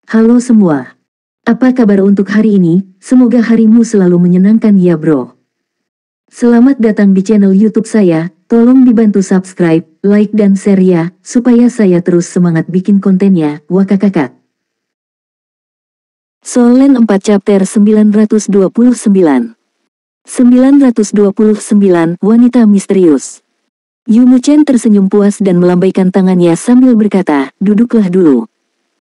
Halo semua. Apa kabar untuk hari ini? Semoga harimu selalu menyenangkan ya bro. Selamat datang di channel YouTube saya. Tolong dibantu subscribe, like dan share ya, supaya saya terus semangat bikin kontennya. Wakakakak. Solen 4 chapter 929. 929 Wanita Misterius. Yu Muchen tersenyum puas dan melambaikan tangannya sambil berkata, duduklah dulu.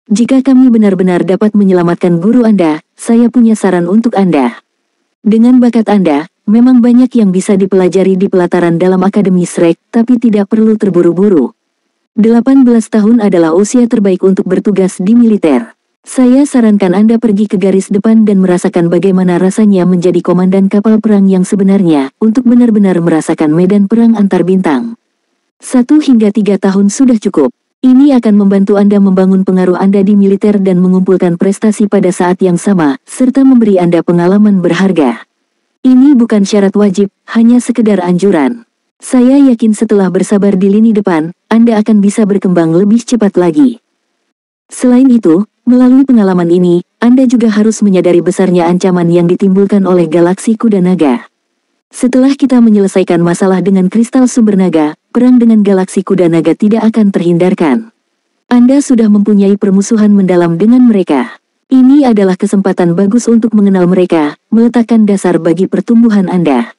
Jika kami benar-benar dapat menyelamatkan guru Anda, saya punya saran untuk Anda. Dengan bakat Anda, memang banyak yang bisa dipelajari di pelataran dalam Akademi Shrek, tapi tidak perlu terburu-buru. 18 tahun adalah usia terbaik untuk bertugas di militer. Saya sarankan Anda pergi ke garis depan dan merasakan bagaimana rasanya menjadi komandan kapal perang yang sebenarnya, untuk benar-benar merasakan medan perang antar bintang. 1 hingga 3 tahun sudah cukup. Ini akan membantu Anda membangun pengaruh Anda di militer dan mengumpulkan prestasi pada saat yang sama, serta memberi Anda pengalaman berharga. Ini bukan syarat wajib, hanya sekedar anjuran. Saya yakin setelah bersabar di lini depan, Anda akan bisa berkembang lebih cepat lagi. Selain itu, melalui pengalaman ini, Anda juga harus menyadari besarnya ancaman yang ditimbulkan oleh galaksi kuda naga. Setelah kita menyelesaikan masalah dengan kristal sumber naga, perang dengan galaksi kuda naga tidak akan terhindarkan. Anda sudah mempunyai permusuhan mendalam dengan mereka. Ini adalah kesempatan bagus untuk mengenal mereka, meletakkan dasar bagi pertumbuhan Anda.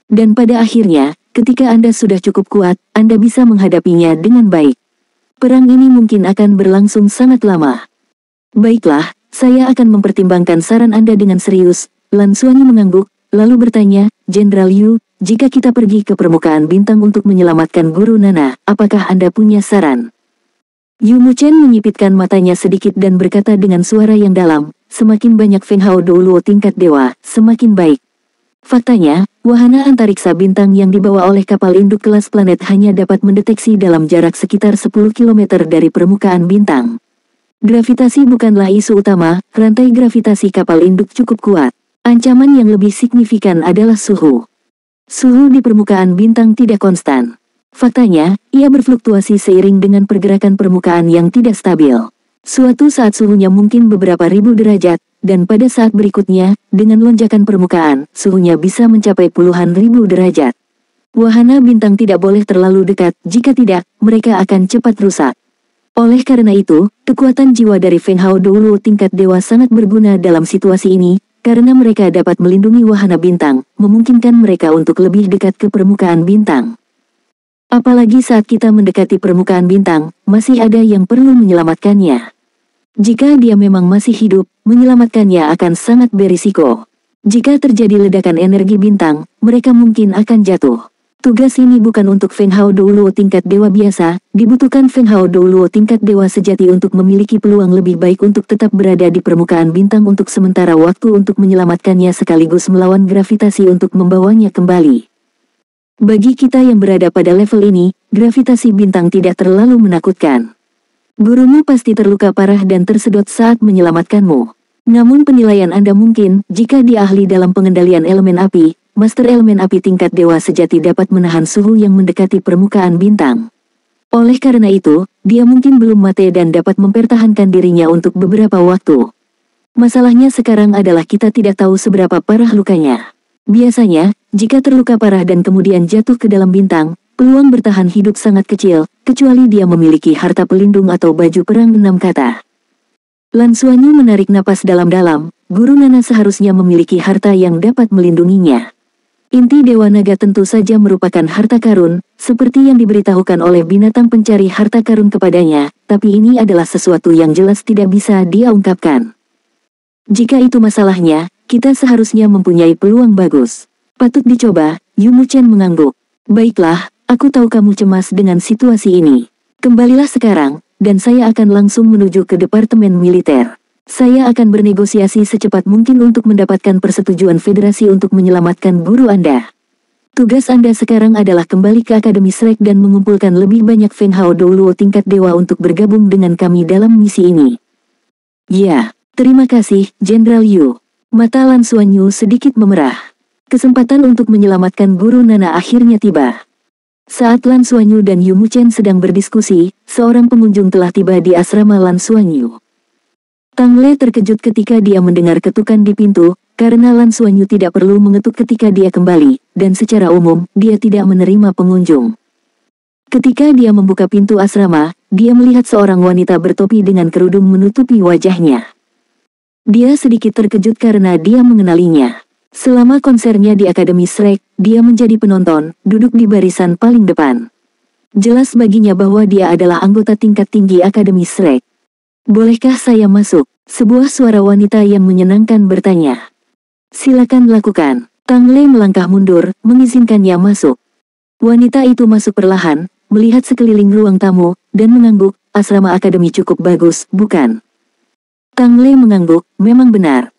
Dan pada akhirnya, ketika Anda sudah cukup kuat, Anda bisa menghadapinya dengan baik. Perang ini mungkin akan berlangsung sangat lama. Baiklah, saya akan mempertimbangkan saran Anda dengan serius. Lan Xuanyu mengangguk, lalu bertanya, Jenderal Yu, jika kita pergi ke permukaan bintang untuk menyelamatkan Guru Nana, apakah Anda punya saran? Yu Muchen menyipitkan matanya sedikit dan berkata dengan suara yang dalam, semakin banyak Feng Hao Douluo tingkat dewa, semakin baik. Faktanya, wahana antariksa bintang yang dibawa oleh kapal induk kelas planet hanya dapat mendeteksi dalam jarak sekitar 10 km dari permukaan bintang. Gravitasi bukanlah isu utama, rantai gravitasi kapal induk cukup kuat. Ancaman yang lebih signifikan adalah suhu. Suhu di permukaan bintang tidak konstan. Faktanya, ia berfluktuasi seiring dengan pergerakan permukaan yang tidak stabil. Suatu saat suhunya mungkin beberapa ribu derajat, dan pada saat berikutnya, dengan lonjakan permukaan, suhunya bisa mencapai puluhan ribu derajat. Wahana bintang tidak boleh terlalu dekat, jika tidak, mereka akan cepat rusak. Oleh karena itu, kekuatan jiwa dari Feng Hao Douluo tingkat dewa sangat berguna dalam situasi ini, karena mereka dapat melindungi wahana bintang, memungkinkan mereka untuk lebih dekat ke permukaan bintang. Apalagi saat kita mendekati permukaan bintang, masih ada yang perlu menyelamatkannya. Jika dia memang masih hidup, menyelamatkannya akan sangat berisiko. Jika terjadi ledakan energi bintang, mereka mungkin akan jatuh. Tugas ini bukan untuk Feng Hao Douluo tingkat dewa biasa, dibutuhkan Feng Hao Douluo tingkat dewa sejati untuk memiliki peluang lebih baik untuk tetap berada di permukaan bintang untuk sementara waktu untuk menyelamatkannya sekaligus melawan gravitasi untuk membawanya kembali. Bagi kita yang berada pada level ini, gravitasi bintang tidak terlalu menakutkan. Gurumu pasti terluka parah dan tersedot saat menyelamatkanmu. Namun penilaian Anda mungkin, jika dia ahli dalam pengendalian elemen api, Master elemen api tingkat dewa sejati dapat menahan suhu yang mendekati permukaan bintang. Oleh karena itu, dia mungkin belum mati dan dapat mempertahankan dirinya untuk beberapa waktu. Masalahnya sekarang adalah kita tidak tahu seberapa parah lukanya. Biasanya, jika terluka parah dan kemudian jatuh ke dalam bintang, peluang bertahan hidup sangat kecil, kecuali dia memiliki harta pelindung atau baju perang 6 kata. Lan Xuanyu menarik napas dalam-dalam, Guru Nana seharusnya memiliki harta yang dapat melindunginya. Inti Dewa Naga tentu saja merupakan harta karun, seperti yang diberitahukan oleh binatang pencari harta karun kepadanya, tapi ini adalah sesuatu yang jelas tidak bisa dia ungkapkan. Jika itu masalahnya, kita seharusnya mempunyai peluang bagus. Patut dicoba, Yu Muchen mengangguk. Baiklah, aku tahu kamu cemas dengan situasi ini. Kembalilah sekarang, dan saya akan langsung menuju ke Departemen Militer. Saya akan bernegosiasi secepat mungkin untuk mendapatkan persetujuan federasi untuk menyelamatkan guru Anda. Tugas Anda sekarang adalah kembali ke Akademi Shrek dan mengumpulkan lebih banyak Feng Hao Douluo tingkat dewa untuk bergabung dengan kami dalam misi ini. Ya, terima kasih, Jenderal Yu. Mata Lan Xuanyu sedikit memerah. Kesempatan untuk menyelamatkan Guru Nana akhirnya tiba. Saat Lan Xuanyu dan Yu Muchen sedang berdiskusi, seorang pengunjung telah tiba di asrama Lan Xuanyu. Tang Le terkejut ketika dia mendengar ketukan di pintu, karena Lan Xuanyu tidak perlu mengetuk ketika dia kembali, dan secara umum, dia tidak menerima pengunjung. Ketika dia membuka pintu asrama, dia melihat seorang wanita bertopi dengan kerudung menutupi wajahnya. Dia sedikit terkejut karena dia mengenalinya. Selama konsernya di Akademi Shrek, dia menjadi penonton, duduk di barisan paling depan. Jelas baginya bahwa dia adalah anggota tingkat tinggi Akademi Shrek. "Bolehkah saya masuk?" Sebuah suara wanita yang menyenangkan bertanya. "Silakan lakukan." Tang Le melangkah mundur, mengizinkannya masuk. Wanita itu masuk perlahan, melihat sekeliling ruang tamu, dan mengangguk, "Asrama akademi cukup bagus, bukan?" Tang Le mengangguk, "Memang benar."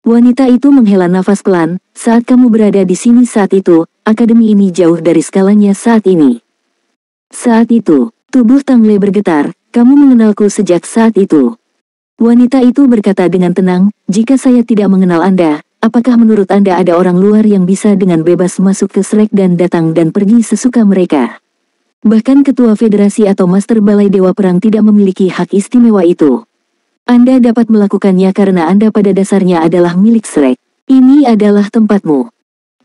Wanita itu menghela nafas pelan, "Saat kamu berada di sini saat itu, akademi ini jauh dari skalanya saat ini." Saat itu, tubuh Tang Le bergetar, "Kamu mengenalku sejak saat itu." Wanita itu berkata dengan tenang, "Jika saya tidak mengenal Anda, apakah menurut Anda ada orang luar yang bisa dengan bebas masuk ke Shrek dan datang dan pergi sesuka mereka? Bahkan ketua federasi atau master balai dewa perang tidak memiliki hak istimewa itu. Anda dapat melakukannya karena Anda pada dasarnya adalah milik Shrek. Ini adalah tempatmu."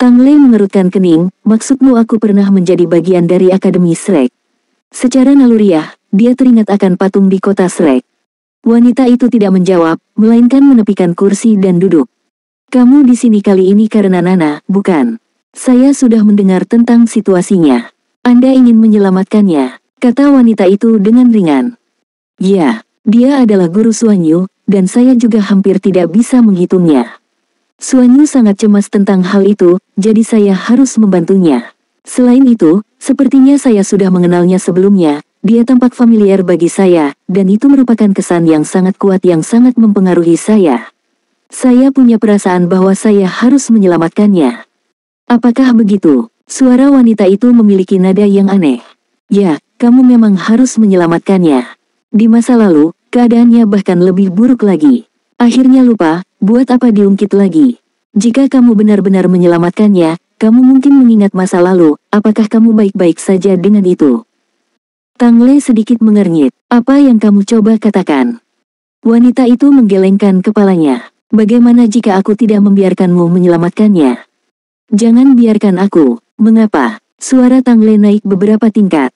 Tang Le mengerutkan kening, "Maksudmu aku pernah menjadi bagian dari Akademi Shrek?" Secara naluriah, dia teringat akan patung di kota Shrek. Wanita itu tidak menjawab, melainkan menepikan kursi dan duduk. "Kamu di sini kali ini karena Nana, bukan?" "Saya sudah mendengar tentang situasinya. Anda ingin menyelamatkannya," kata wanita itu dengan ringan. "Ya, dia adalah guru Xuanyu, dan saya juga hampir tidak bisa menghitungnya. Xuanyu sangat cemas tentang hal itu, jadi saya harus membantunya. Selain itu, sepertinya saya sudah mengenalnya sebelumnya, dia tampak familiar bagi saya, dan itu merupakan kesan yang sangat kuat yang sangat mempengaruhi saya. Saya punya perasaan bahwa saya harus menyelamatkannya." "Apakah begitu?" Suara wanita itu memiliki nada yang aneh. "Ya, kamu memang harus menyelamatkannya. Di masa lalu, keadaannya bahkan lebih buruk lagi. Akhirnya lupa, buat apa diungkit lagi? Jika kamu benar-benar menyelamatkannya, kamu mungkin mengingat masa lalu, apakah kamu baik-baik saja dengan itu?" Tang Le sedikit mengernyit. "Apa yang kamu coba katakan?" Wanita itu menggelengkan kepalanya. "Bagaimana jika aku tidak membiarkanmu menyelamatkannya?" "Jangan biarkan aku." "Mengapa?" Suara Tang Le naik beberapa tingkat.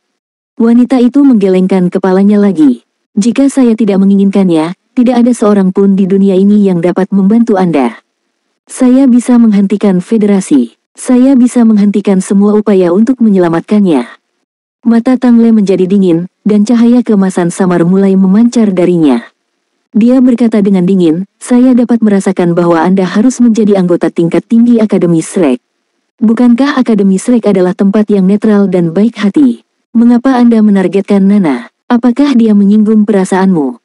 Wanita itu menggelengkan kepalanya lagi. "Jika saya tidak menginginkannya, tidak ada seorang pun di dunia ini yang dapat membantu Anda. Saya bisa menghentikan federasi. Saya bisa menghentikan semua upaya untuk menyelamatkannya." Mata Tang Le menjadi dingin, dan cahaya keemasan samar mulai memancar darinya. Dia berkata dengan dingin, "Saya dapat merasakan bahwa Anda harus menjadi anggota tingkat tinggi Akademi Shrek. Bukankah Akademi Shrek adalah tempat yang netral dan baik hati? Mengapa Anda menargetkan Nana? Apakah dia menyinggung perasaanmu?"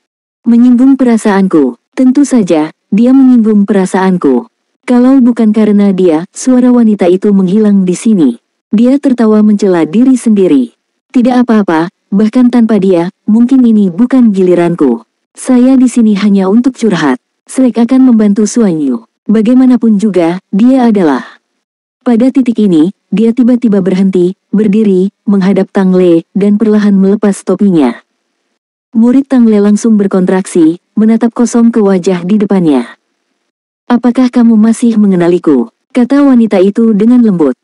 "Menyinggung perasaanku? Tentu saja, dia menyinggung perasaanku. Kalau bukan karena dia," suara wanita itu menghilang di sini. Dia tertawa mencela diri sendiri. "Tidak apa-apa, bahkan tanpa dia, mungkin ini bukan giliranku. Saya di sini hanya untuk curhat. Shrek akan membantu Xuanyu. Bagaimanapun juga, dia adalah..." Pada titik ini, dia tiba-tiba berhenti, berdiri, menghadap Tang Le, dan perlahan melepas topinya. Murid Tang Le langsung berkontraksi, menatap kosong ke wajah di depannya. "Apakah kamu masih mengenaliku?" kata wanita itu dengan lembut.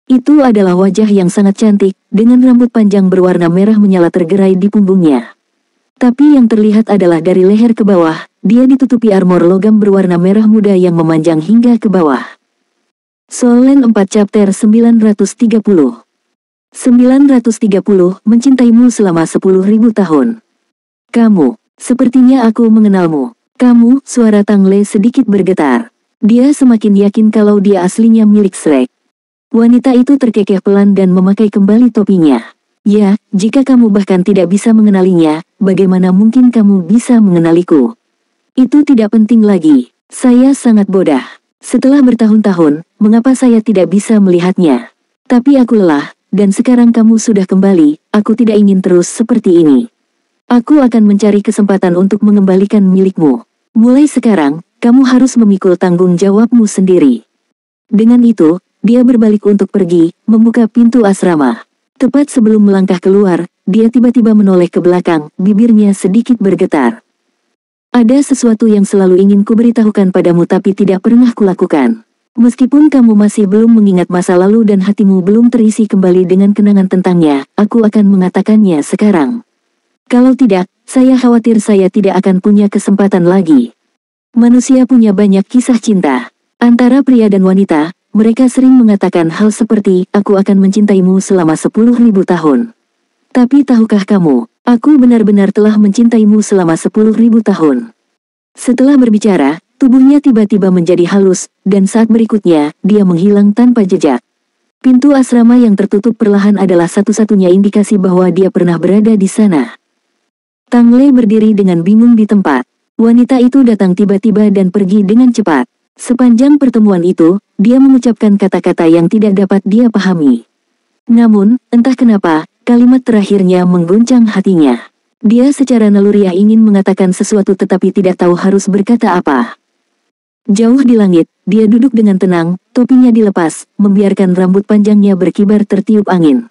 Itu adalah wajah yang sangat cantik, dengan rambut panjang berwarna merah menyala tergerai di punggungnya. Tapi yang terlihat adalah dari leher ke bawah, dia ditutupi armor logam berwarna merah muda yang memanjang hingga ke bawah. Soul Land 4 Chapter 930. 930, mencintaimu selama 10.000 tahun. "Kamu, sepertinya aku mengenalmu." "Kamu," suara Tang Le sedikit bergetar. Dia semakin yakin kalau dia aslinya milik Shrek. Wanita itu terkekeh pelan dan memakai kembali topinya. "Ya, jika kamu bahkan tidak bisa mengenalinya, bagaimana mungkin kamu bisa mengenaliku? Itu tidak penting lagi. Saya sangat bodoh. Setelah bertahun-tahun, mengapa saya tidak bisa melihatnya? Tapi aku lelah, dan sekarang kamu sudah kembali, aku tidak ingin terus seperti ini. Aku akan mencari kesempatan untuk mengembalikan milikmu. Mulai sekarang, kamu harus memikul tanggung jawabmu sendiri." Dengan itu, dia berbalik untuk pergi, membuka pintu asrama. Tepat sebelum melangkah keluar, dia tiba-tiba menoleh ke belakang, bibirnya sedikit bergetar. Ada sesuatu yang selalu ingin kuberitahukan padamu tapi tidak pernah kulakukan. Meskipun kamu masih belum mengingat masa lalu dan hatimu belum terisi kembali dengan kenangan tentangnya, aku akan mengatakannya sekarang. Kalau tidak, saya khawatir saya tidak akan punya kesempatan lagi. Manusia punya banyak kisah cinta. Antara pria dan wanita, mereka sering mengatakan hal seperti, aku akan mencintaimu selama 10.000 tahun. Tapi tahukah kamu, aku benar-benar telah mencintaimu selama 10.000 tahun. Setelah berbicara, tubuhnya tiba-tiba menjadi halus, dan saat berikutnya, dia menghilang tanpa jejak. Pintu asrama yang tertutup perlahan adalah satu-satunya indikasi bahwa dia pernah berada di sana. Tang Le berdiri dengan bingung di tempat. Wanita itu datang tiba-tiba dan pergi dengan cepat. Sepanjang pertemuan itu, dia mengucapkan kata-kata yang tidak dapat dia pahami. Namun, entah kenapa, kalimat terakhirnya mengguncang hatinya. Dia secara naluriah ingin mengatakan sesuatu tetapi tidak tahu harus berkata apa. Jauh di langit, dia duduk dengan tenang, topinya dilepas, membiarkan rambut panjangnya berkibar tertiup angin.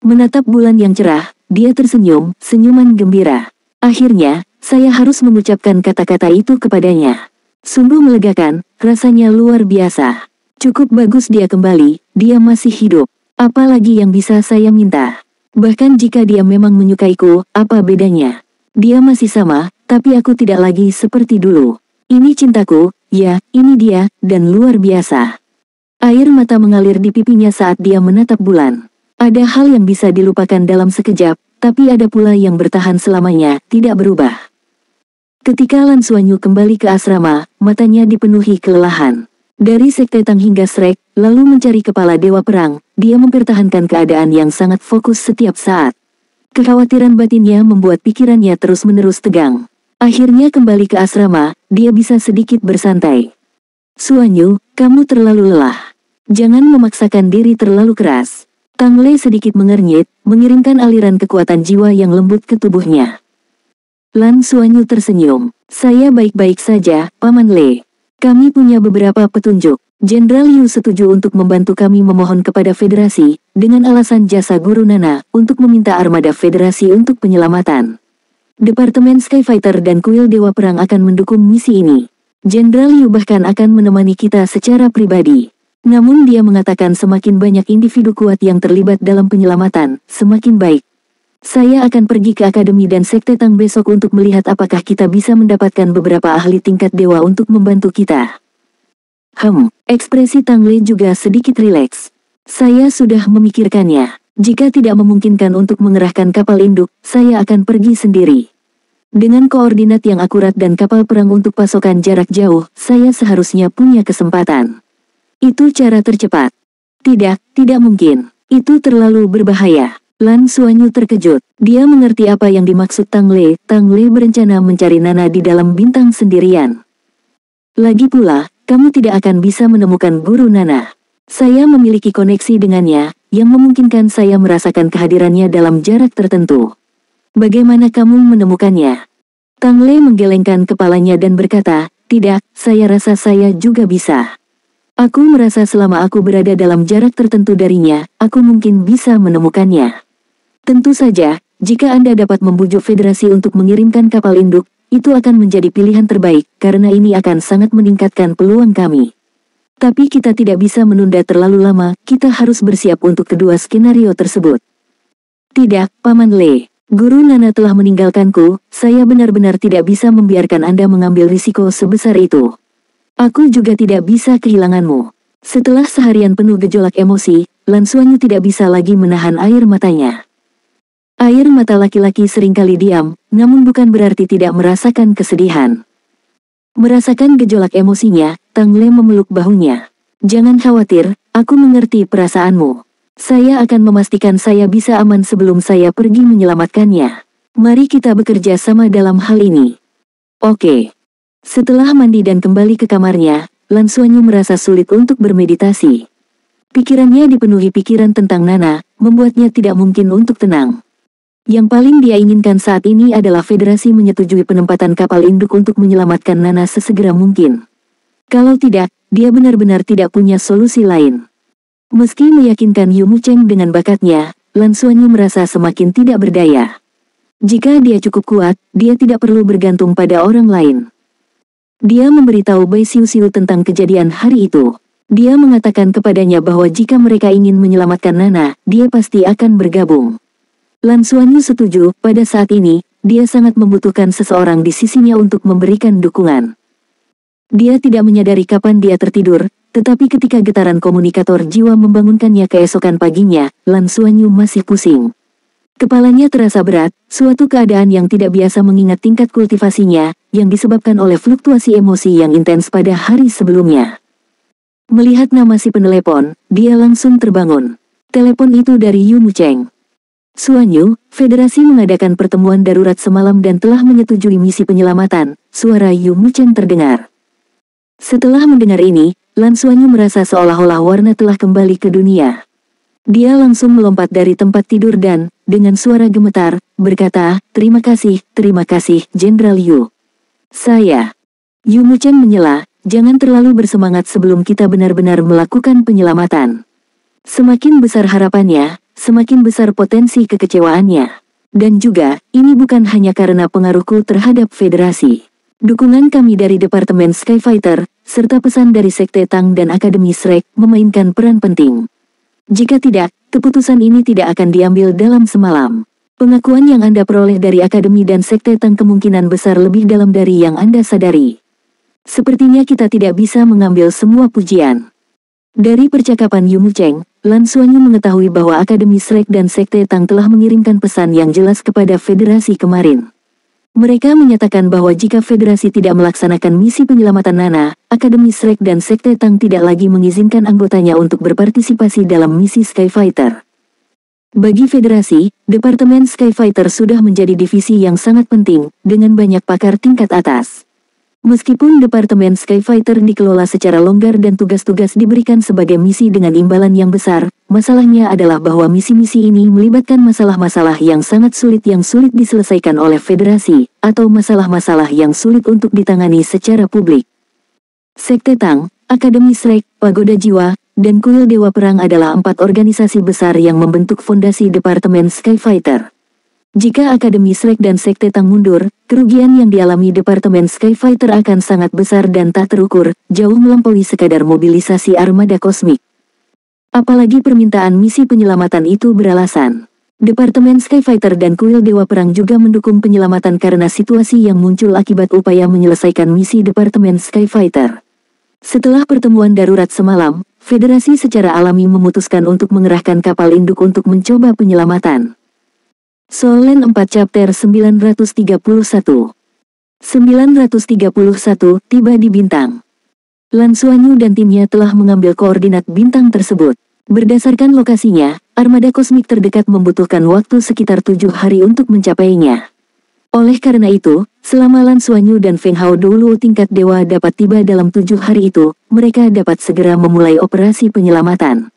Menatap bulan yang cerah, dia tersenyum, senyuman gembira. Akhirnya, saya harus mengucapkan kata-kata itu kepadanya. Sungguh melegakan, rasanya luar biasa. Cukup bagus dia kembali, dia masih hidup. Apalagi yang bisa saya minta? Bahkan jika dia memang menyukaiku, apa bedanya? Dia masih sama, tapi aku tidak lagi seperti dulu. Ini cintaku, ya, ini dia, dan luar biasa. Air mata mengalir di pipinya saat dia menatap bulan. Ada hal yang bisa dilupakan dalam sekejap, tapi ada pula yang bertahan selamanya, tidak berubah. Ketika Lan Xuanyu kembali ke asrama, matanya dipenuhi kelelahan. Dari Sekte Tang hingga Shrek, lalu mencari kepala Dewa Perang, dia mempertahankan keadaan yang sangat fokus setiap saat. Kekhawatiran batinnya membuat pikirannya terus-menerus tegang. Akhirnya kembali ke asrama, dia bisa sedikit bersantai. Xuanyu, kamu terlalu lelah. Jangan memaksakan diri terlalu keras. Tang Le sedikit mengernyit, mengirimkan aliran kekuatan jiwa yang lembut ke tubuhnya. Lan Xuanyu tersenyum. Saya baik-baik saja, Paman Le. Kami punya beberapa petunjuk. Jenderal Yu setuju untuk membantu kami memohon kepada Federasi, dengan alasan jasa Guru Nana, untuk meminta armada Federasi untuk penyelamatan. Departemen Skyfighter dan Kuil Dewa Perang akan mendukung misi ini. Jenderal Yu bahkan akan menemani kita secara pribadi. Namun dia mengatakan semakin banyak individu kuat yang terlibat dalam penyelamatan, semakin baik. Saya akan pergi ke Akademi dan Sekte Tang besok untuk melihat apakah kita bisa mendapatkan beberapa ahli tingkat dewa untuk membantu kita. Ekspresi Tang Le juga sedikit rileks. Saya sudah memikirkannya. Jika tidak memungkinkan untuk mengerahkan kapal induk, saya akan pergi sendiri. Dengan koordinat yang akurat dan kapal perang untuk pasokan jarak jauh, saya seharusnya punya kesempatan. Itu cara tercepat. Tidak mungkin. Itu terlalu berbahaya. Lan Xuanyu terkejut. Dia mengerti apa yang dimaksud Tang Le. Tang Le berencana mencari Nana di dalam bintang sendirian. Lagi pula, kamu tidak akan bisa menemukan Guru Nana. Saya memiliki koneksi dengannya, yang memungkinkan saya merasakan kehadirannya dalam jarak tertentu. Bagaimana kamu menemukannya? Tang Le menggelengkan kepalanya dan berkata, tidak, saya rasa saya juga bisa. Aku merasa selama aku berada dalam jarak tertentu darinya, aku mungkin bisa menemukannya. Tentu saja, jika Anda dapat membujuk Federasi untuk mengirimkan kapal induk, itu akan menjadi pilihan terbaik, karena ini akan sangat meningkatkan peluang kami. Tapi kita tidak bisa menunda terlalu lama, kita harus bersiap untuk kedua skenario tersebut. Tidak, Paman Le. Guru Nana telah meninggalkanku, saya benar-benar tidak bisa membiarkan Anda mengambil risiko sebesar itu. Aku juga tidak bisa kehilanganmu. Setelah seharian penuh gejolak emosi, Lan Xuanyu tidak bisa lagi menahan air matanya. Air mata laki-laki seringkali diam, namun bukan berarti tidak merasakan kesedihan. Merasakan gejolak emosinya, Tang Le memeluk bahunya. Jangan khawatir, aku mengerti perasaanmu. Saya akan memastikan saya bisa aman sebelum saya pergi menyelamatkannya. Mari kita bekerja sama dalam hal ini. Oke. Setelah mandi dan kembali ke kamarnya, Lan Xuanyu merasa sulit untuk bermeditasi. Pikirannya dipenuhi pikiran tentang Nana, membuatnya tidak mungkin untuk tenang. Yang paling dia inginkan saat ini adalah Federasi menyetujui penempatan kapal induk untuk menyelamatkan Nana sesegera mungkin. Kalau tidak, dia benar-benar tidak punya solusi lain. Meski meyakinkan Yu Mucheng dengan bakatnya, Lan Xuanyu merasa semakin tidak berdaya. Jika dia cukup kuat, dia tidak perlu bergantung pada orang lain. Dia memberitahu Bai Xiu tentang kejadian hari itu. Dia mengatakan kepadanya bahwa jika mereka ingin menyelamatkan Nana, dia pasti akan bergabung. Lan Xuanyu setuju. Pada saat ini, dia sangat membutuhkan seseorang di sisinya untuk memberikan dukungan. Dia tidak menyadari kapan dia tertidur, tetapi ketika getaran komunikator jiwa membangunkannya keesokan paginya, Lan Xuanyu masih pusing. Kepalanya terasa berat, suatu keadaan yang tidak biasa mengingat tingkat kultivasinya, yang disebabkan oleh fluktuasi emosi yang intens pada hari sebelumnya. Melihat nama si penelepon, dia langsung terbangun. Telepon itu dari Yu Mucheng. Xuanyu, Federasi mengadakan pertemuan darurat semalam dan telah menyetujui misi penyelamatan, suara Yu Mucheng terdengar. Setelah mendengar ini, Lan Xuanyu merasa seolah-olah warna telah kembali ke dunia. Dia langsung melompat dari tempat tidur dan, dengan suara gemetar, berkata, terima kasih, Jenderal Yu. Saya. Yu Mucheng menyela, jangan terlalu bersemangat sebelum kita benar-benar melakukan penyelamatan. Semakin besar harapannya, semakin besar potensi kekecewaannya. Dan juga, ini bukan hanya karena pengaruhku terhadap Federasi. Dukungan kami dari Departemen Skyfighter, serta pesan dari Sekte Tang dan Akademi Shrek, memainkan peran penting. Jika tidak, keputusan ini tidak akan diambil dalam semalam. Pengakuan yang Anda peroleh dari Akademi dan Sekte Tang kemungkinan besar lebih dalam dari yang Anda sadari. Sepertinya kita tidak bisa mengambil semua pujian. Dari percakapan Yu Mucheng, Lan Xuanyu mengetahui bahwa Akademi Shrek dan Sekte Tang telah mengirimkan pesan yang jelas kepada Federasi kemarin. Mereka menyatakan bahwa jika Federasi tidak melaksanakan misi penyelamatan Nana, Akademi Shrek dan Sekte Tang tidak lagi mengizinkan anggotanya untuk berpartisipasi dalam misi Skyfighter. Bagi Federasi, Departemen Skyfighter sudah menjadi divisi yang sangat penting, dengan banyak pakar tingkat atas. Meskipun Departemen Skyfighter dikelola secara longgar dan tugas-tugas diberikan sebagai misi dengan imbalan yang besar, masalahnya adalah bahwa misi-misi ini melibatkan masalah-masalah yang sangat sulit diselesaikan oleh Federasi, atau masalah-masalah yang sulit untuk ditangani secara publik. Sekte Tang, Akademi Shrek, Pagoda Jiwa, dan Kuil Dewa Perang adalah 4 organisasi besar yang membentuk fondasi Departemen Skyfighter. Jika Akademi Shrek dan Sekte Tang mundur, kerugian yang dialami Departemen Skyfighter akan sangat besar dan tak terukur, jauh melampaui sekadar mobilisasi armada kosmik. Apalagi permintaan misi penyelamatan itu beralasan. Departemen Skyfighter dan Kuil Dewa Perang juga mendukung penyelamatan karena situasi yang muncul akibat upaya menyelesaikan misi Departemen Skyfighter. Setelah pertemuan darurat semalam, Federasi secara alami memutuskan untuk mengerahkan kapal induk untuk mencoba penyelamatan. Solen 4 Chapter 931. 931 tiba di bintang. Lan Xuanyu dan timnya telah mengambil koordinat bintang tersebut. Berdasarkan lokasinya, armada kosmik terdekat membutuhkan waktu sekitar 7 hari untuk mencapainya. Oleh karena itu, selama Lan Xuanyu dan Feng Hao dulu tingkat dewa dapat tiba dalam 7 hari itu, mereka dapat segera memulai operasi penyelamatan.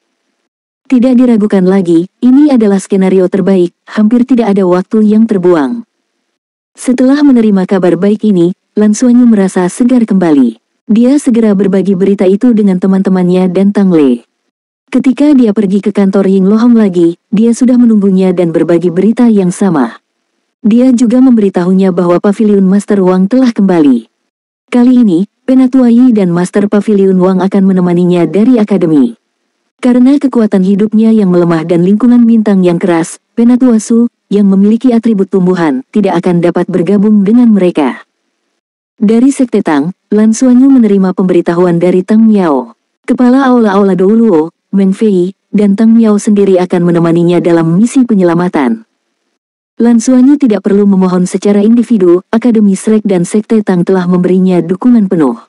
Tidak diragukan lagi, ini adalah skenario terbaik, hampir tidak ada waktu yang terbuang. Setelah menerima kabar baik ini, Lan Xuanyu merasa segar kembali. Dia segera berbagi berita itu dengan teman-temannya dan Tang Lei. Ketika dia pergi ke kantor Ying Lohong lagi, dia sudah menunggunya dan berbagi berita yang sama. Dia juga memberitahunya bahwa Pavilion Master Wang telah kembali. Kali ini, Penatua Yi dan Master Pavilion Wang akan menemaninya dari Akademi. Karena kekuatan hidupnya yang melemah dan lingkungan bintang yang keras, Penatua Su, yang memiliki atribut tumbuhan, tidak akan dapat bergabung dengan mereka. Dari Sekte Tang, Lan Xuanyu menerima pemberitahuan dari Tang Miao. Kepala Aula-Aula Douluo, Meng Fei, dan Tang Miao sendiri akan menemaninya dalam misi penyelamatan. Lan Xuanyu tidak perlu memohon secara individu, Akademi Shrek dan Sekte Tang telah memberinya dukungan penuh.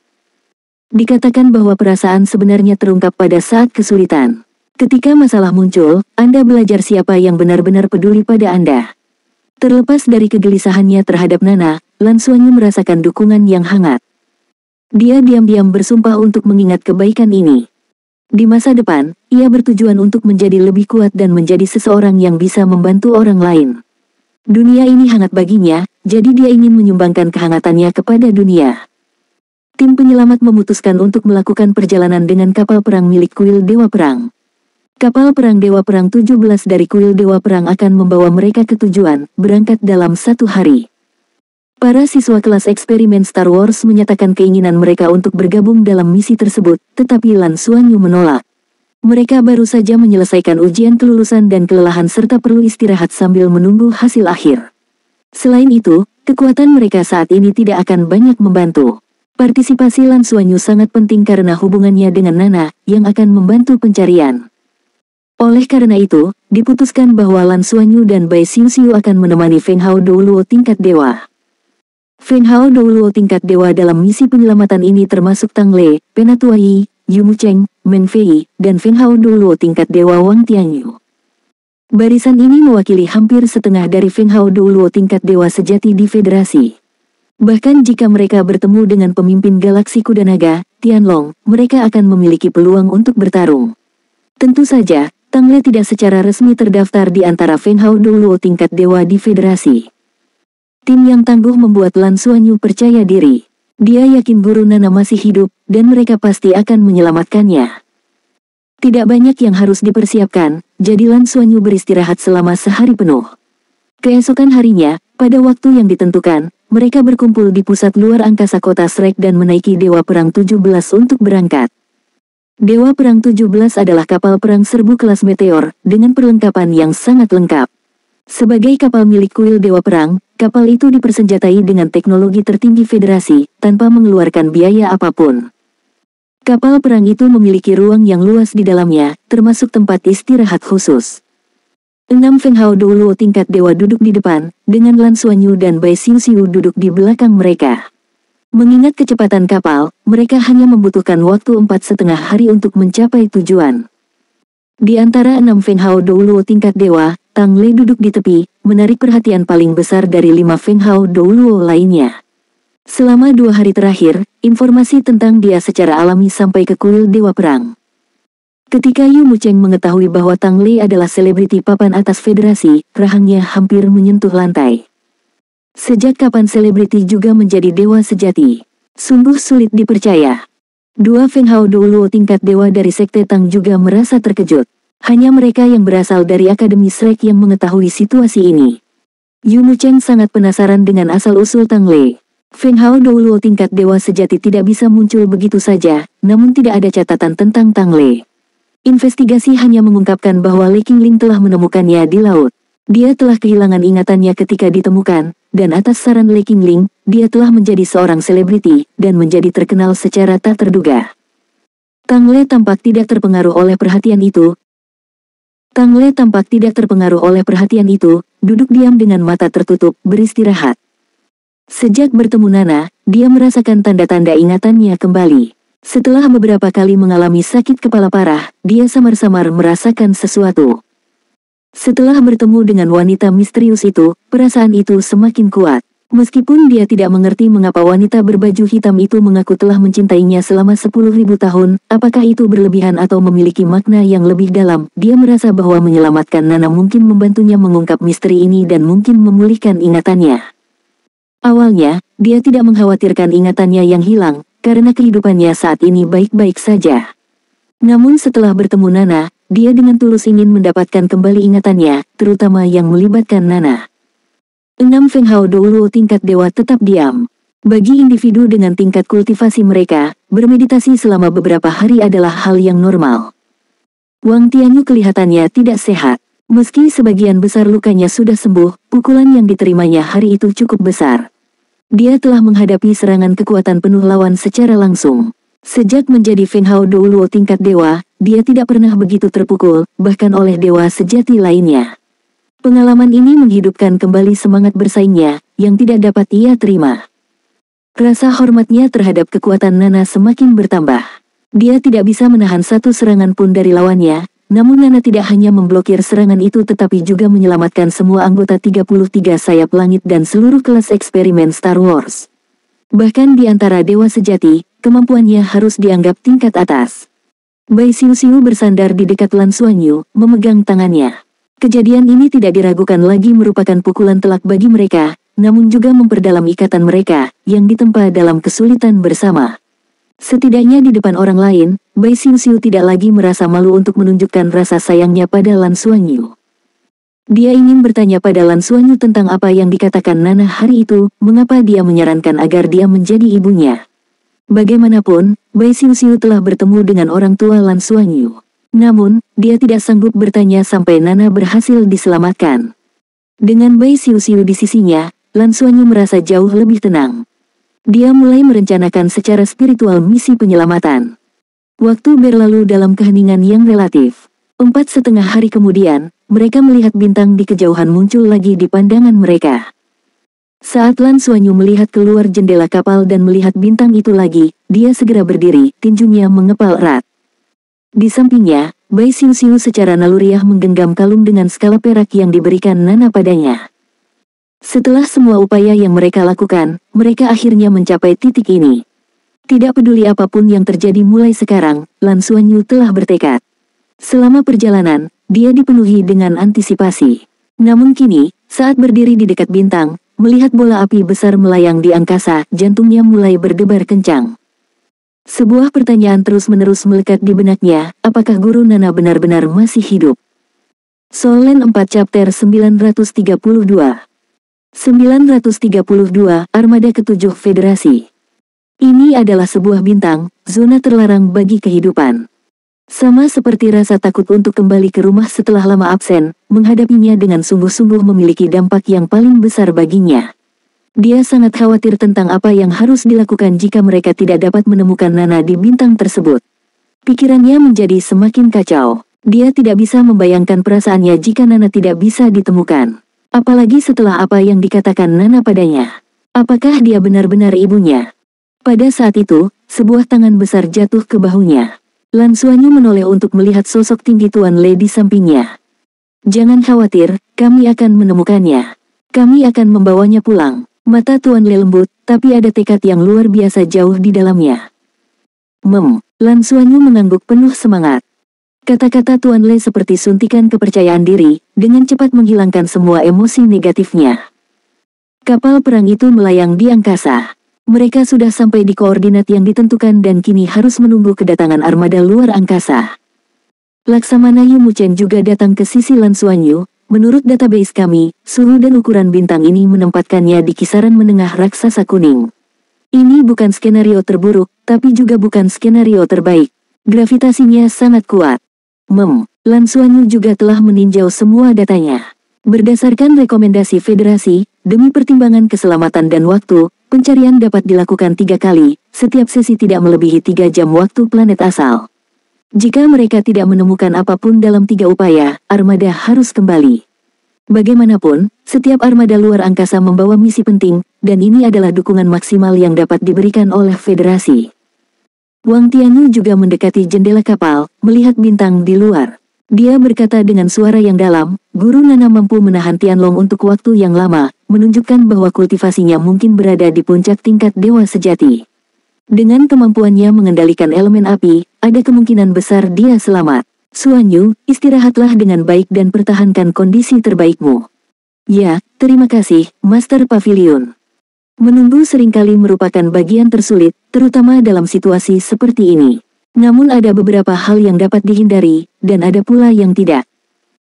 Dikatakan bahwa perasaan sebenarnya terungkap pada saat kesulitan. Ketika masalah muncul, Anda belajar siapa yang benar-benar peduli pada Anda. Terlepas dari kegelisahannya terhadap Nana, Lan Xuanyu merasakan dukungan yang hangat. Dia diam-diam bersumpah untuk mengingat kebaikan ini. Di masa depan, ia bertujuan untuk menjadi lebih kuat dan menjadi seseorang yang bisa membantu orang lain. Dunia ini hangat baginya, jadi dia ingin menyumbangkan kehangatannya kepada dunia. Tim penyelamat memutuskan untuk melakukan perjalanan dengan kapal perang milik Kuil Dewa Perang. Kapal perang Dewa Perang 17 dari kuil Dewa Perang akan membawa mereka ke tujuan, berangkat dalam 1 hari. Para siswa kelas eksperimen Star Wars menyatakan keinginan mereka untuk bergabung dalam misi tersebut, tetapi Lan Xuanyu menolak. Mereka baru saja menyelesaikan ujian kelulusan dan kelelahan serta perlu istirahat sambil menunggu hasil akhir. Selain itu, kekuatan mereka saat ini tidak akan banyak membantu. Partisipasi Lan Xuanyu sangat penting karena hubungannya dengan Nana, yang akan membantu pencarian. Oleh karena itu, diputuskan bahwa Lan Xuanyu dan Bai Xiuxiu akan menemani Feng Hao Douluo tingkat dewa. Feng Hao Douluo tingkat dewa dalam misi penyelamatan ini termasuk Tang Lei, Penatua Yi, Yu Mucheng, Meng Fei, dan Feng Hao Douluo tingkat dewa Wang Tianyu. Barisan ini mewakili hampir setengah dari Feng Hao Douluo tingkat dewa sejati di Federasi. Bahkan jika mereka bertemu dengan pemimpin galaksi kuda naga, Tianlong, mereka akan memiliki peluang untuk bertarung. Tentu saja, Tang Lei tidak secara resmi terdaftar di antara Feng Hao Douluo tingkat dewa di Federasi. Tim yang tangguh membuat Lan Xuanyu percaya diri. Dia yakin guru Nana masih hidup, dan mereka pasti akan menyelamatkannya. Tidak banyak yang harus dipersiapkan, jadi Lan Xuanyu beristirahat selama sehari penuh. Keesokan harinya, pada waktu yang ditentukan, mereka berkumpul di pusat luar angkasa kota Shrek dan menaiki Dewa Perang 17 untuk berangkat. Dewa Perang 17 adalah kapal perang serbu kelas meteor, dengan perlengkapan yang sangat lengkap. Sebagai kapal milik kuil Dewa Perang, kapal itu dipersenjatai dengan teknologi tertinggi Federasi, tanpa mengeluarkan biaya apapun. Kapal perang itu memiliki ruang yang luas di dalamnya, termasuk tempat istirahat khusus. 6 Feng Hao Douluo tingkat dewa duduk di depan, dengan Lan Xuanyu dan Bai Xiuxiu duduk di belakang mereka. Mengingat kecepatan kapal, mereka hanya membutuhkan waktu 4,5 hari untuk mencapai tujuan. Di antara 6 Feng Hao Douluo tingkat dewa, Tang Lei duduk di tepi, menarik perhatian paling besar dari 5 Feng Hao Douluo lainnya. Selama 2 hari terakhir, informasi tentang dia secara alami sampai ke kuil Dewa Perang. Ketika Yu Mucheng mengetahui bahwa Tang Lei adalah selebriti papan atas Federasi, rahangnya hampir menyentuh lantai. Sejak kapan selebriti juga menjadi dewa sejati? Sungguh sulit dipercaya. 2 Feng Hao Douluo tingkat dewa dari Sekte Tang juga merasa terkejut. Hanya mereka yang berasal dari Akademi Shrek yang mengetahui situasi ini. Yu Mucheng sangat penasaran dengan asal-usul Tang Lei. Feng Hao Douluo tingkat dewa sejati tidak bisa muncul begitu saja, namun tidak ada catatan tentang Tang Lei. Investigasi hanya mengungkapkan bahwa Lei Qingling telah menemukannya di laut. Dia telah kehilangan ingatannya ketika ditemukan, dan atas saran Lei Qingling, dia telah menjadi seorang selebriti, dan menjadi terkenal secara tak terduga. Tang Lei tampak tidak terpengaruh oleh perhatian itu. Duduk diam dengan mata tertutup, beristirahat. Sejak bertemu Nana, dia merasakan tanda-tanda ingatannya kembali. Setelah beberapa kali mengalami sakit kepala parah, dia samar-samar merasakan sesuatu. Setelah bertemu dengan wanita misterius itu, perasaan itu semakin kuat. Meskipun dia tidak mengerti mengapa wanita berbaju hitam itu mengaku telah mencintainya selama 10.000 tahun, apakah itu berlebihan atau memiliki makna yang lebih dalam, dia merasa bahwa menyelamatkan Nana mungkin membantunya mengungkap misteri ini dan mungkin memulihkan ingatannya. Awalnya, dia tidak mengkhawatirkan ingatannya yang hilang, karena kehidupannya saat ini baik-baik saja. Namun setelah bertemu Nana, dia dengan tulus ingin mendapatkan kembali ingatannya, terutama yang melibatkan Nana. 6 Feng Hao Douluo tingkat dewa tetap diam. Bagi individu dengan tingkat kultivasi mereka, bermeditasi selama beberapa hari adalah hal yang normal. Wang Tianyu kelihatannya tidak sehat. Meski sebagian besar lukanya sudah sembuh, pukulan yang diterimanya hari itu cukup besar. Dia telah menghadapi serangan kekuatan penuh lawan secara langsung. Sejak menjadi Feng Hao Douluo tingkat dewa, dia tidak pernah begitu terpukul, bahkan oleh dewa sejati lainnya. Pengalaman ini menghidupkan kembali semangat bersaingnya, yang tidak dapat ia terima. Rasa hormatnya terhadap kekuatan Nana semakin bertambah. Dia tidak bisa menahan satu serangan pun dari lawannya, namun Nana tidak hanya memblokir serangan itu tetapi juga menyelamatkan semua anggota 33 sayap langit dan seluruh kelas eksperimen Star Wars. Bahkan di antara dewa sejati, kemampuannya harus dianggap tingkat atas. Bai Xiuxiu bersandar di dekat Lan Xuanyu, memegang tangannya. Kejadian ini tidak diragukan lagi merupakan pukulan telak bagi mereka, namun juga memperdalam ikatan mereka, yang ditempa dalam kesulitan bersama. Setidaknya di depan orang lain, Bai Xiuxiu tidak lagi merasa malu untuk menunjukkan rasa sayangnya pada Lan Xuanyu. Dia ingin bertanya pada Lan Xuanyu tentang apa yang dikatakan Nana hari itu, mengapa dia menyarankan agar dia menjadi ibunya. Bagaimanapun, Bai Xiuxiu telah bertemu dengan orang tua Lan Xuanyu. Namun, dia tidak sanggup bertanya sampai Nana berhasil diselamatkan. Dengan Bai Xiuxiu di sisinya, Lan Xuanyu merasa jauh lebih tenang. Dia mulai merencanakan secara spiritual misi penyelamatan. Waktu berlalu dalam keheningan yang relatif. 4,5 hari kemudian, mereka melihat bintang di kejauhan muncul lagi di pandangan mereka. Saat Lan Xuanyu melihat keluar jendela kapal dan melihat bintang itu lagi, dia segera berdiri, tinjunya mengepal erat. Di sampingnya, Bai Xiuxiu secara naluriah menggenggam kalung dengan skala perak yang diberikan Nana padanya. Setelah semua upaya yang mereka lakukan, mereka akhirnya mencapai titik ini. Tidak peduli apapun yang terjadi mulai sekarang, Lan Xuanyu telah bertekad. Selama perjalanan, dia dipenuhi dengan antisipasi. Namun kini, saat berdiri di dekat bintang, melihat bola api besar melayang di angkasa, jantungnya mulai berdebar kencang. Sebuah pertanyaan terus-menerus melekat di benaknya, apakah Guru Nana benar-benar masih hidup? Solen 4 Chapter 932 932, Armada ke-7 Federasi. Ini adalah sebuah bintang, zona terlarang bagi kehidupan. Sama seperti rasa takut untuk kembali ke rumah setelah lama absen, menghadapinya dengan sungguh-sungguh memiliki dampak yang paling besar baginya. Dia sangat khawatir tentang apa yang harus dilakukan jika mereka tidak dapat menemukan Nana di bintang tersebut. Pikirannya menjadi semakin kacau. Dia tidak bisa membayangkan perasaannya jika Nana tidak bisa ditemukan. Apalagi setelah apa yang dikatakan Nana padanya. Apakah dia benar-benar ibunya? Pada saat itu, sebuah tangan besar jatuh ke bahunya. Lan Xuanyu menoleh untuk melihat sosok tinggi Tuan Le di sampingnya. Jangan khawatir, kami akan menemukannya. Kami akan membawanya pulang. Mata Tuan Le lembut, tapi ada tekad yang luar biasa jauh di dalamnya. Lan Xuanyu mengangguk penuh semangat. Kata-kata Tuan Le seperti suntikan kepercayaan diri, dengan cepat menghilangkan semua emosi negatifnya. Kapal perang itu melayang di angkasa. Mereka sudah sampai di koordinat yang ditentukan dan kini harus menunggu kedatangan armada luar angkasa. Laksamana Yu Muchen juga datang ke sisi Lan Xuanyu. Menurut database kami, suhu dan ukuran bintang ini menempatkannya di kisaran menengah raksasa kuning. Ini bukan skenario terburuk, tapi juga bukan skenario terbaik. Gravitasinya sangat kuat. Lan Xuanyu juga telah meninjau semua datanya. Berdasarkan rekomendasi federasi, demi pertimbangan keselamatan dan waktu, pencarian dapat dilakukan 3 kali, setiap sesi tidak melebihi 3 jam waktu planet asal. Jika mereka tidak menemukan apapun dalam 3 upaya, armada harus kembali. Bagaimanapun, setiap armada luar angkasa membawa misi penting, dan ini adalah dukungan maksimal yang dapat diberikan oleh federasi. Wang Tianyu juga mendekati jendela kapal, melihat bintang di luar. Dia berkata dengan suara yang dalam, Guru Nana mampu menahan Tianlong untuk waktu yang lama, menunjukkan bahwa kultivasinya mungkin berada di puncak tingkat dewa sejati. Dengan kemampuannya mengendalikan elemen api, ada kemungkinan besar dia selamat. Xuanyu, istirahatlah dengan baik dan pertahankan kondisi terbaikmu. Ya, terima kasih, Master Pavilion. Menunggu seringkali merupakan bagian tersulit, terutama dalam situasi seperti ini. Namun ada beberapa hal yang dapat dihindari, dan ada pula yang tidak.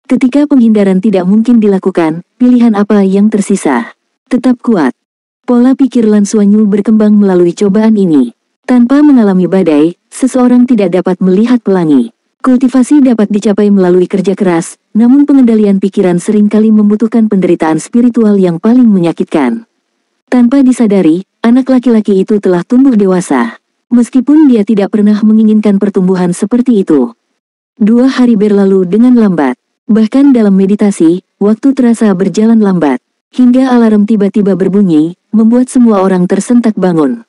Ketika penghindaran tidak mungkin dilakukan, pilihan apa yang tersisa? Tetap kuat. Pola pikir Lan Xuanyu berkembang melalui cobaan ini. Tanpa mengalami badai, seseorang tidak dapat melihat pelangi. Kultivasi dapat dicapai melalui kerja keras, namun pengendalian pikiran seringkali membutuhkan penderitaan spiritual yang paling menyakitkan. Tanpa disadari, anak laki-laki itu telah tumbuh dewasa. Meskipun dia tidak pernah menginginkan pertumbuhan seperti itu. 2 hari berlalu dengan lambat. Bahkan dalam meditasi, waktu terasa berjalan lambat. Hingga alarm tiba-tiba berbunyi, membuat semua orang tersentak bangun.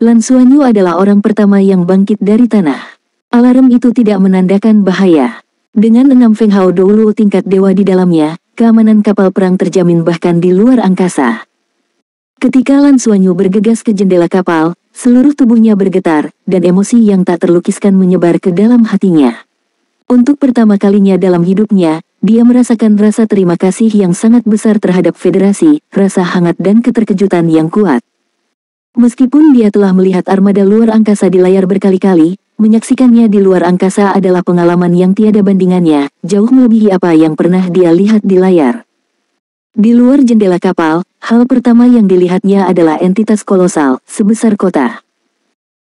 Lan Xuanyu adalah orang pertama yang bangkit dari tanah. Alarm itu tidak menandakan bahaya. Dengan 6 Feng Hao Doulu tingkat dewa di dalamnya, keamanan kapal perang terjamin bahkan di luar angkasa. Ketika Lan Xuanyu bergegas ke jendela kapal, seluruh tubuhnya bergetar, dan emosi yang tak terlukiskan menyebar ke dalam hatinya. Untuk pertama kalinya dalam hidupnya, dia merasakan rasa terima kasih yang sangat besar terhadap federasi, rasa hangat dan keterkejutan yang kuat. Meskipun dia telah melihat armada luar angkasa di layar berkali-kali, menyaksikannya di luar angkasa adalah pengalaman yang tiada bandingannya, jauh melebihi apa yang pernah dia lihat di layar. Di luar jendela kapal, hal pertama yang dilihatnya adalah entitas kolosal, sebesar kota.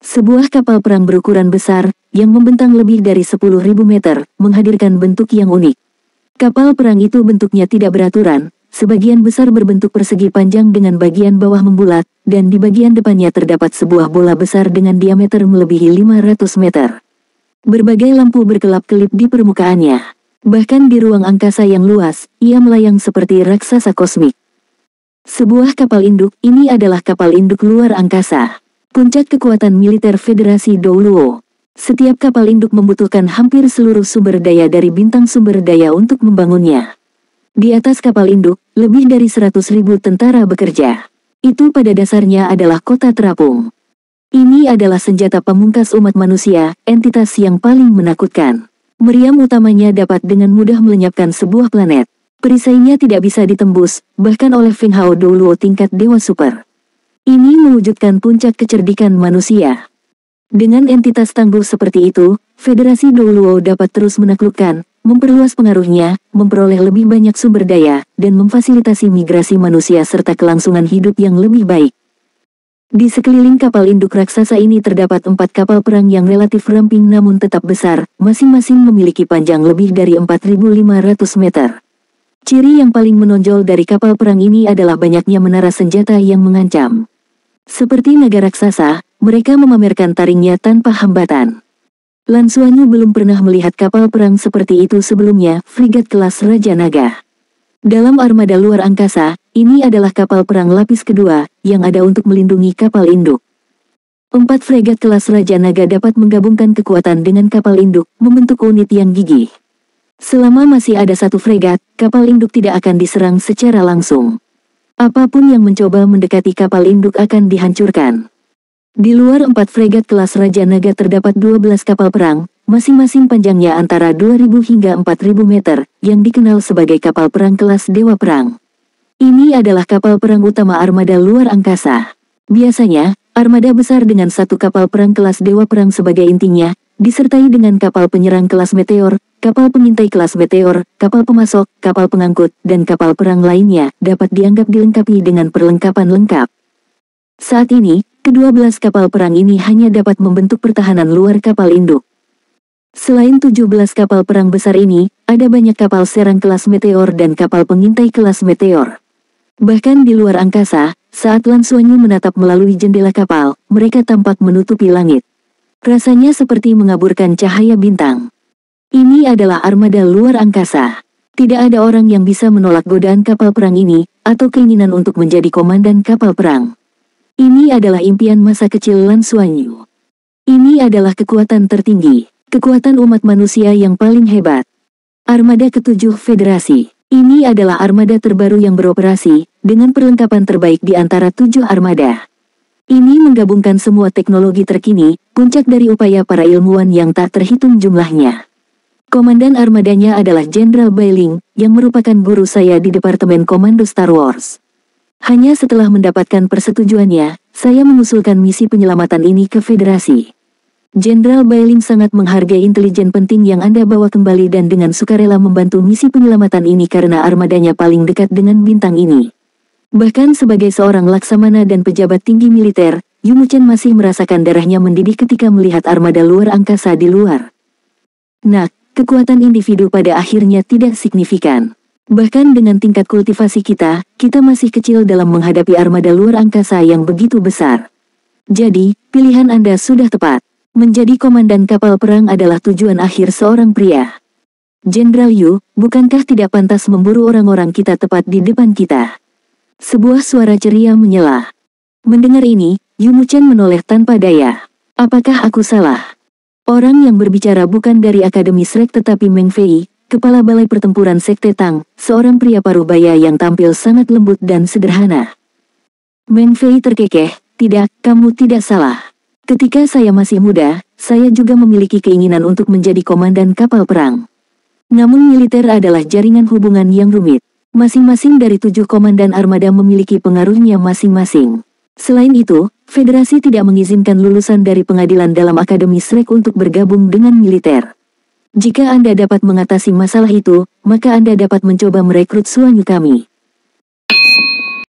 Sebuah kapal perang berukuran besar, yang membentang lebih dari 10.000 meter, menghadirkan bentuk yang unik. Kapal perang itu bentuknya tidak beraturan, sebagian besar berbentuk persegi panjang dengan bagian bawah membulat, dan di bagian depannya terdapat sebuah bola besar dengan diameter melebihi 500 meter. Berbagai lampu berkelap-kelip di permukaannya. Bahkan di ruang angkasa yang luas, ia melayang seperti raksasa kosmik. Sebuah kapal induk, ini adalah kapal induk luar angkasa. Puncak kekuatan militer Federasi Douluo. Setiap kapal induk membutuhkan hampir seluruh sumber daya dari bintang sumber daya untuk membangunnya. Di atas kapal induk, lebih dari 100.000 tentara bekerja. Itu pada dasarnya adalah kota terapung. Ini adalah senjata pamungkas umat manusia, entitas yang paling menakutkan. Meriam utamanya dapat dengan mudah melenyapkan sebuah planet. Perisainya tidak bisa ditembus, bahkan oleh Feng Hao Douluo tingkat dewa super. Ini mewujudkan puncak kecerdikan manusia. Dengan entitas tangguh seperti itu, Federasi Douluo dapat terus menaklukkan, memperluas pengaruhnya, memperoleh lebih banyak sumber daya, dan memfasilitasi migrasi manusia serta kelangsungan hidup yang lebih baik. Di sekeliling kapal induk raksasa ini terdapat 4 kapal perang yang relatif ramping namun tetap besar, masing-masing memiliki panjang lebih dari 4.500 meter. Ciri yang paling menonjol dari kapal perang ini adalah banyaknya menara senjata yang mengancam. Seperti naga raksasa, mereka memamerkan taringnya tanpa hambatan. Lan Xuanyu belum pernah melihat kapal perang seperti itu sebelumnya, frigat kelas Raja Naga. Dalam armada luar angkasa, ini adalah kapal perang lapis kedua, yang ada untuk melindungi kapal induk. 4 fregat kelas Raja Naga dapat menggabungkan kekuatan dengan kapal induk, membentuk unit yang gigih. Selama masih ada 1 fregat, kapal induk tidak akan diserang secara langsung. Apapun yang mencoba mendekati kapal induk akan dihancurkan. Di luar 4 fregat kelas Raja Naga terdapat 12 kapal perang, masing-masing panjangnya antara 2.000 hingga 4.000 meter, yang dikenal sebagai kapal perang kelas Dewa Perang. Ini adalah kapal perang utama armada luar angkasa. Biasanya, armada besar dengan 1 kapal perang kelas Dewa Perang sebagai intinya, disertai dengan kapal penyerang kelas Meteor, kapal pengintai kelas Meteor, kapal pemasok, kapal pengangkut, dan kapal perang lainnya, dapat dianggap dilengkapi dengan perlengkapan lengkap. Saat ini, ke-12 kapal perang ini hanya dapat membentuk pertahanan luar kapal induk. Selain 17 kapal perang besar ini, ada banyak kapal serang kelas Meteor dan kapal pengintai kelas Meteor. Bahkan di luar angkasa, saat Lan Xuanyu menatap melalui jendela kapal, mereka tampak menutupi langit. Rasanya seperti mengaburkan cahaya bintang. Ini adalah armada luar angkasa. Tidak ada orang yang bisa menolak godaan kapal perang ini, atau keinginan untuk menjadi komandan kapal perang. Ini adalah impian masa kecil Lan Xuanyu. Ini adalah kekuatan tertinggi. Kekuatan umat manusia yang paling hebat. Armada ke-7 Federasi. Ini adalah armada terbaru yang beroperasi, dengan perlengkapan terbaik di antara 7 armada. Ini menggabungkan semua teknologi terkini, puncak dari upaya para ilmuwan yang tak terhitung jumlahnya. Komandan armadanya adalah Jenderal Bailing, yang merupakan guru saya di Departemen Komando Star Wars. Hanya setelah mendapatkan persetujuannya, saya mengusulkan misi penyelamatan ini ke Federasi. Jenderal Bailing sangat menghargai intelijen penting yang Anda bawa kembali dan dengan sukarela membantu misi penyelamatan ini karena armadanya paling dekat dengan bintang ini. Bahkan sebagai seorang laksamana dan pejabat tinggi militer, Yu Muchen masih merasakan darahnya mendidih ketika melihat armada luar angkasa di luar. Nah, kekuatan individu pada akhirnya tidak signifikan. Bahkan dengan tingkat kultivasi kita masih kecil dalam menghadapi armada luar angkasa yang begitu besar. Jadi, pilihan Anda sudah tepat. Menjadi komandan kapal perang adalah tujuan akhir seorang pria. Jenderal Yu, bukankah tidak pantas memburu orang-orang kita tepat di depan kita? Sebuah suara ceria menyela. Mendengar ini, Yu Muchen menoleh tanpa daya. Apakah aku salah? Orang yang berbicara bukan dari Akademi Shrek tetapi Meng Fei, Kepala Balai Pertempuran Sekte Tang, seorang pria parubaya yang tampil sangat lembut dan sederhana. Meng Fei terkekeh, tidak, kamu tidak salah. Ketika saya masih muda, saya juga memiliki keinginan untuk menjadi komandan kapal perang. Namun militer adalah jaringan hubungan yang rumit. Masing-masing dari 7 komandan armada memiliki pengaruhnya masing-masing. Selain itu, Federasi tidak mengizinkan lulusan dari pengadilan dalam Akademi Shrek untuk bergabung dengan militer. Jika Anda dapat mengatasi masalah itu, maka Anda dapat mencoba merekrut Suanyu kami.